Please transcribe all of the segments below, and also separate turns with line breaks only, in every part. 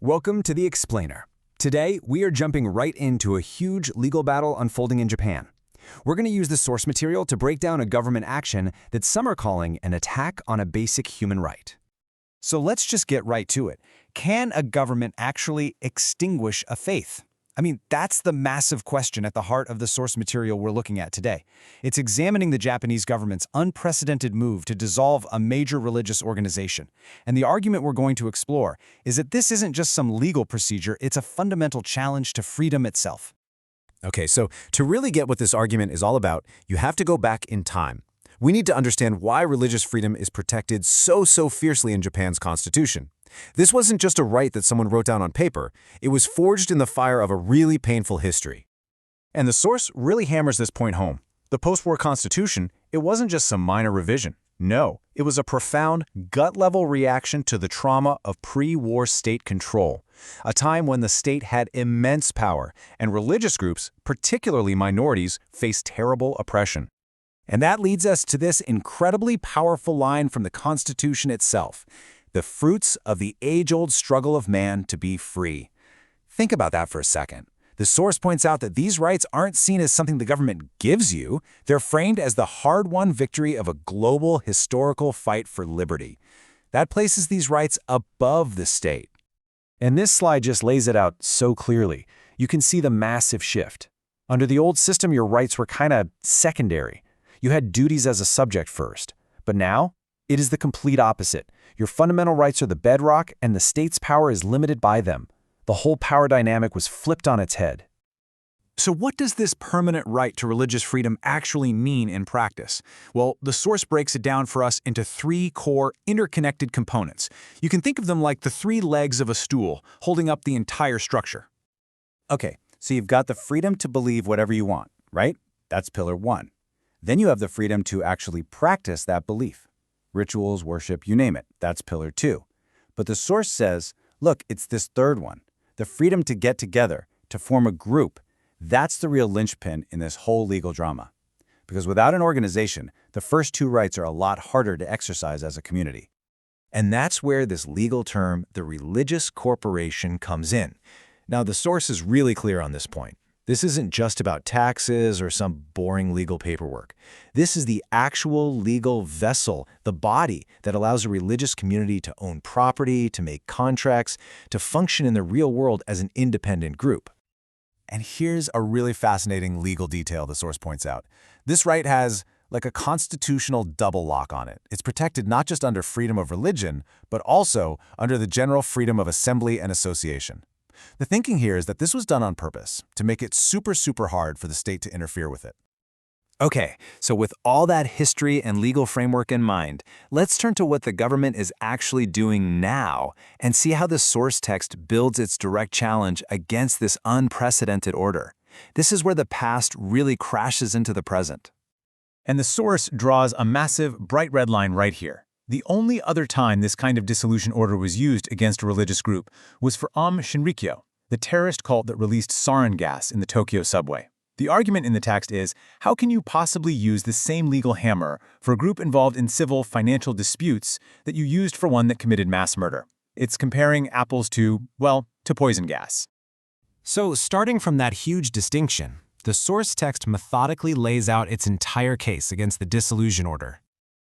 Welcome to The Explainer. Today, we are jumping right into a huge legal battle unfolding in Japan. We're going to use the source material to break down a government action that some are calling an attack on a basic human right. So let's just get right to it. Can a government actually extinguish a faith? I mean, that's the massive question at the heart of the source material we're looking at today. It's examining the Japanese government's unprecedented move to dissolve a major religious organization. And the argument we're going to explore is that this isn't just some legal procedure, it's a fundamental challenge to freedom itself.
Okay, so to really get what this argument is all about, you have to go back in time. We need to understand why religious freedom is protected so fiercely in Japan's constitution. This wasn't just a right that someone wrote down on paper. It was forged in the fire of a really painful history. And the source really hammers this point home. The post-war Constitution, it wasn't just some minor revision. No, it was a profound, gut-level reaction to the trauma of pre-war state control, a time when the state had immense power, and religious groups, particularly minorities, faced terrible oppression. And that leads us to this incredibly powerful line from the Constitution itself: the fruits of the age-old struggle of man to be free. Think about that for a second. The source points out that these rights aren't seen as something the government gives you. They're framed as the hard-won victory of a global historical fight for liberty. That places these rights above the state. And this slide just lays it out so clearly. You can see the massive shift. Under the old system, your rights were kind of secondary. You had duties as a subject first. But now, it is the complete opposite. Your fundamental rights are the bedrock, and the state's power is limited by them. The whole power dynamic was flipped on its head.
So what does this permanent right to religious freedom actually mean in practice? Well, the source breaks it down for us into three core interconnected components. You can think of them like the three legs of a stool, holding up the entire structure.
Okay, so you've got the freedom to believe whatever you want, right? That's pillar one. Then you have the freedom to actually practice that belief. Rituals, worship, you name it. That's pillar two. But the source says, look, it's this third one. The freedom to get together, to form a group. That's the real linchpin in this whole legal drama. Because without an organization, the first two rights are a lot harder to exercise as a community. And that's where this legal term, the religious corporation, comes in. Now, the source is really clear on this point. This isn't just about taxes or some boring legal paperwork. This is the actual legal vessel, the body that allows a religious community to own property, to make contracts, to function in the real world as an independent group. And here's a really fascinating legal detail the source points out. This right has like a constitutional double lock on it. It's protected not just under freedom of religion, but also under the general freedom of assembly and association. The thinking here is that this was done on purpose, to make it super hard for the state to interfere with it. Okay, so with all that history and legal framework in mind, let's turn to what the government is actually doing now and see how the source text builds its direct challenge against this unprecedented order. This is where the past really crashes into the present.
And the source draws a massive, bright red line right here. The only other time this kind of dissolution order was used against a religious group was for Shinrikyo, the terrorist cult that released sarin gas in the Tokyo subway. The argument in the text is, how can you possibly use the same legal hammer for a group involved in civil financial disputes that you used for one that committed mass murder? It's comparing apples to, well, to poison gas.
So starting from that huge distinction, the source text methodically lays out its entire case against the dissolution order.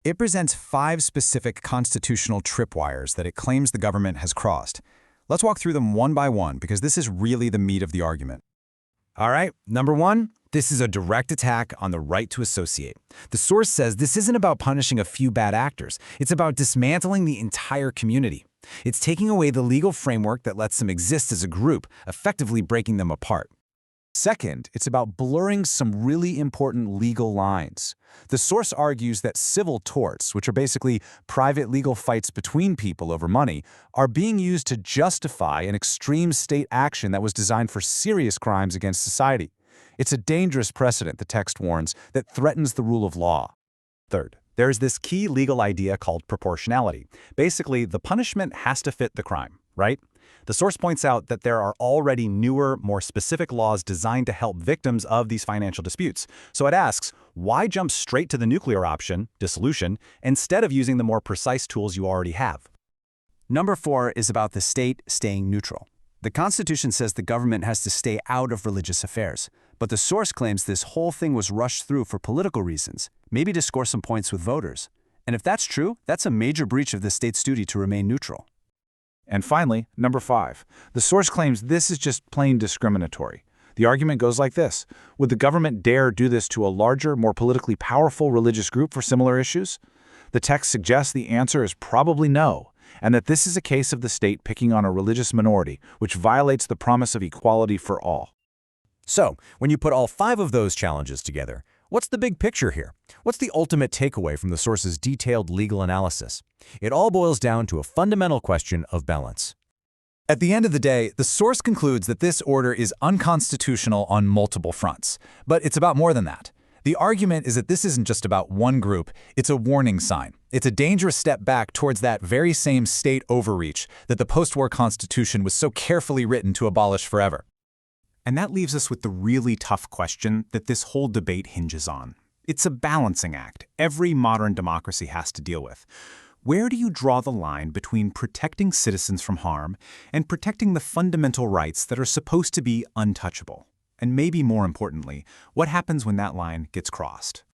It presents 5 specific constitutional tripwires that it claims the government has crossed. Let's walk through them one by one because this is really the meat of the argument. All right, number 1, this is a direct attack on the right to associate. The source says this isn't about punishing a few bad actors. It's about dismantling the entire community. It's taking away the legal framework that lets them exist as a group, effectively breaking them apart. Second, it's about blurring some really important legal lines. The source argues that civil torts, which are basically private legal fights between people over money, are being used to justify an extreme state action that was designed for serious crimes against society. It's a dangerous precedent, the text warns, that threatens the rule of law. Third, there's this key legal idea called proportionality. Basically, the punishment has to fit the crime, right? The source points out that there are already newer, more specific laws designed to help victims of these financial disputes. So it asks, why jump straight to the nuclear option, dissolution, instead of using the more precise tools you already have?
Number 4 is about the state staying neutral. The Constitution says the government has to stay out of religious affairs, but the source claims this whole thing was rushed through for political reasons, maybe to score some points with voters. And if that's true, that's a major breach of the state's duty to remain neutral.
And finally, number 5. The source claims this is just plain discriminatory. The argument goes like this. Would the government dare do this to a larger, more politically powerful religious group for similar issues? The text suggests the answer is probably no, and that this is a case of the state picking on a religious minority, which violates the promise of equality for all.
So, when you put all 5 of those challenges together, what's the big picture here? What's the ultimate takeaway from the source's detailed legal analysis? It all boils down to a fundamental question of balance. At the end of the day, the source concludes that this order is unconstitutional on multiple fronts. But it's about more than that. The argument is that this isn't just about one group, it's a warning sign. It's a dangerous step back towards that very same state overreach that the post-war Constitution was so carefully written to abolish forever. And that leaves us with the really tough question that this whole debate hinges on. It's a balancing act every modern democracy has to deal with. Where do you draw the line between protecting citizens from harm and protecting the fundamental rights that are supposed to be untouchable? And maybe more importantly, what happens when that line gets crossed?